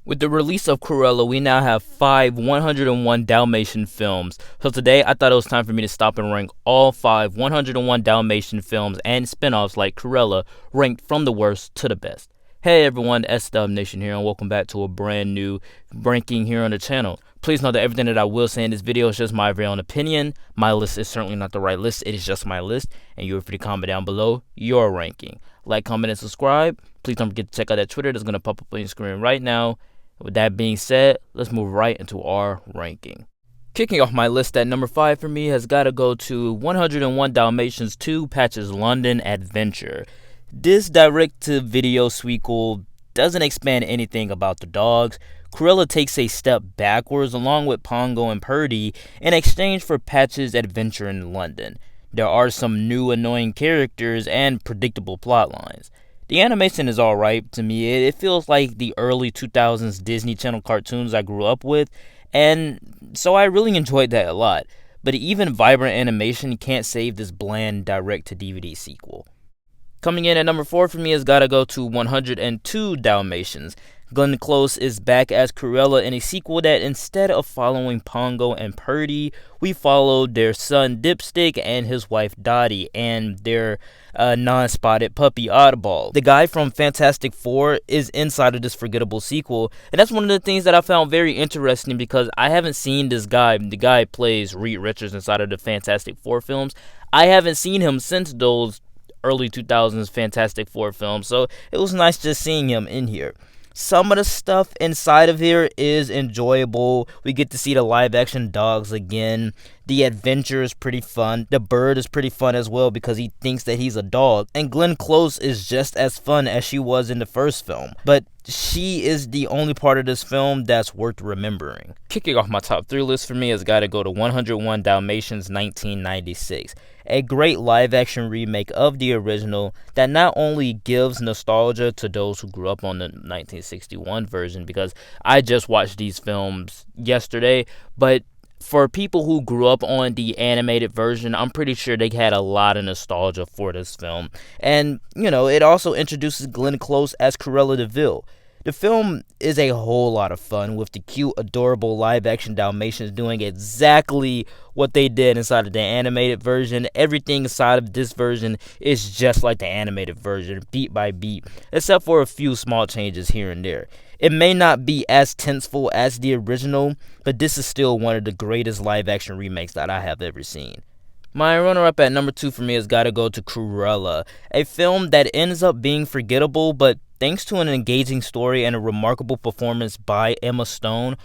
With the release of Cruella, we now have 5 101 Dalmatian films. So today, I thought it was time for me to stop and rank all 5 101 Dalmatian films and spin-offs like Cruella, ranked from the worst to the best. Hey everyone, SW Nation here, and welcome back to a brand new ranking here on the channel. Please know that everything that I will say in this video is just my very own opinion. My list is certainly not the right list, it is just my list, and you're free to comment down below your ranking. Like, comment, and subscribe. Please don't forget to check out that Twitter that's going to pop up on your screen right now. With that being said, let's move right into our ranking. Kicking off my list at number 5 for me has got to go to 101 Dalmatians 2 Patch's London Adventure. This direct-to-video sequel doesn't expand anything about the dogs. Cruella takes a step backwards along with Pongo and Purdy in exchange for Patch's adventure in London. There are some new annoying characters and predictable plot lines. The animation is alright to me. It feels like the early 2000s Disney Channel cartoons I grew up with, and so I really enjoyed that a lot. But even vibrant animation can't save this bland direct-to-DVD sequel. Coming in at number 4 for me has got to go to 102 Dalmatians. Glenn Close is back as Cruella in a sequel that, instead of following Pongo and Purdy, we followed their son Dipstick and his wife Dottie and their non-spotted puppy Oddball. The guy from Fantastic Four is inside of this forgettable sequel, and that's one of the things that I found very interesting because I haven't seen this guy. The guy plays Reed Richards inside of the Fantastic Four films. I haven't seen him since those early 2000s Fantastic Four films, so it was nice just seeing him in here. Some of the stuff inside of here is enjoyable. We get to see the live action dogs again. The adventure is pretty fun. The bird is pretty fun as well because he thinks that he's a dog. And Glenn Close is just as fun as she was in the first film. But she is the only part of this film that's worth remembering. Kicking off my top 3 list for me has got to go to 101 Dalmatians 1996. A great live-action remake of the original that not only gives nostalgia to those who grew up on the 1961 version, because I just watched these films yesterday, but for people who grew up on the animated version, I'm pretty sure they had a lot of nostalgia for this film. And, it also introduces Glenn Close as Cruella de Vil. The film is a whole lot of fun with the cute, adorable live-action Dalmatians doing exactly what they did inside of the animated version. Everything inside of this version is just like the animated version, beat by beat, except for a few small changes here and there. It may not be as tenseful as the original, but this is still one of the greatest live-action remakes that I have ever seen. My runner-up at number 2 for me has got to go to Cruella, a film that ends up being forgettable, but thanks to an engaging story and a remarkable performance by Emma Stone,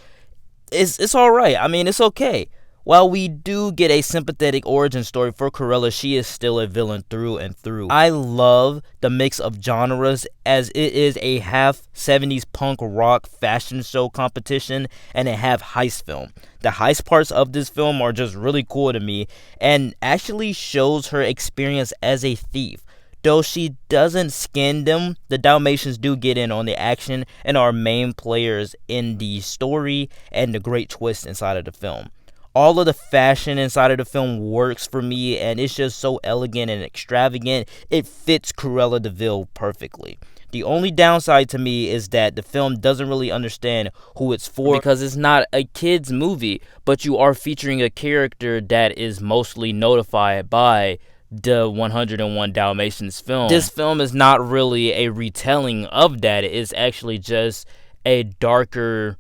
it's alright. I mean, it's okay. While we do get a sympathetic origin story for Cruella, she is still a villain through and through. I love the mix of genres, as it is a half 70s punk rock fashion show competition and a half heist film. The heist parts of this film are just really cool to me and actually shows her experience as a thief. Though she doesn't skin them, the Dalmatians do get in on the action and are main players in the story and the great twist inside of the film. All of the fashion inside of the film works for me, and it's just so elegant and extravagant. It fits Cruella de Vil perfectly. The only downside to me is that the film doesn't really understand who it's for, because it's not a kid's movie, but you are featuring a character that is mostly notified by the 101 Dalmatians film. This film is not really a retelling of that. It's actually just a darker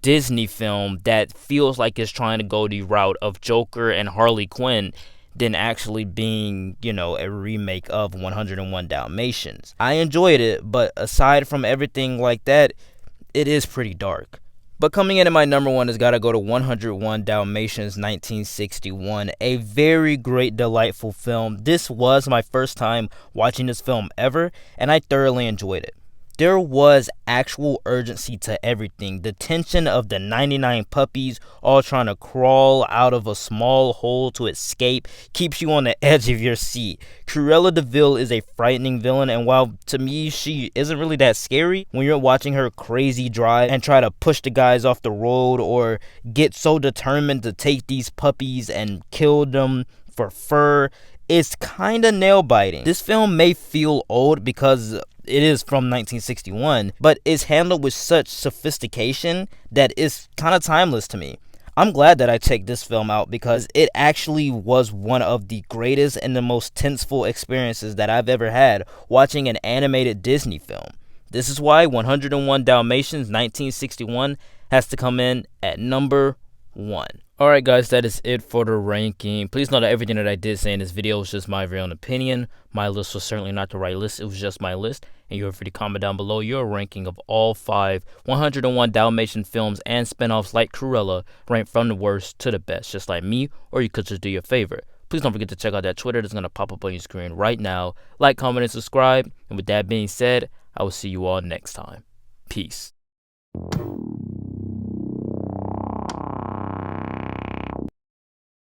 Disney film that feels like it's trying to go the route of Joker and Harley Quinn than actually being, a remake of 101 Dalmatians. I enjoyed it, but aside from everything like that, it is pretty dark. But coming in at my number 1 has got to go to 101 Dalmatians 1961, a very great, delightful film. This was my first time watching this film ever, and I thoroughly enjoyed it. There was actual urgency to everything. The tension of the 99 puppies all trying to crawl out of a small hole to escape keeps you on the edge of your seat. Cruella de Vil is a frightening villain, and while to me she isn't really that scary, when you're watching her crazy drive and try to push the guys off the road or get so determined to take these puppies and kill them for fur, is kinda nail-biting. This film may feel old because it is from 1961, but it's handled with such sophistication that it's kinda timeless to me. I'm glad that I checked this film out because it actually was one of the greatest and the most tenseful experiences that I've ever had watching an animated Disney film. This is why 101 Dalmatians 1961 has to come in at number 1. Alright guys, that is it for the ranking. Please know that everything that I did say in this video was just my very own opinion. My list was certainly not the right list, it was just my list. And you're free to comment down below your ranking of all 5 101 Dalmatian films and spinoffs like Cruella, ranked from the worst to the best, just like me, or you could just do your favorite. Please don't forget to check out that Twitter that's going to pop up on your screen right now. Like, comment, and subscribe. And with that being said, I will see you all next time. Peace.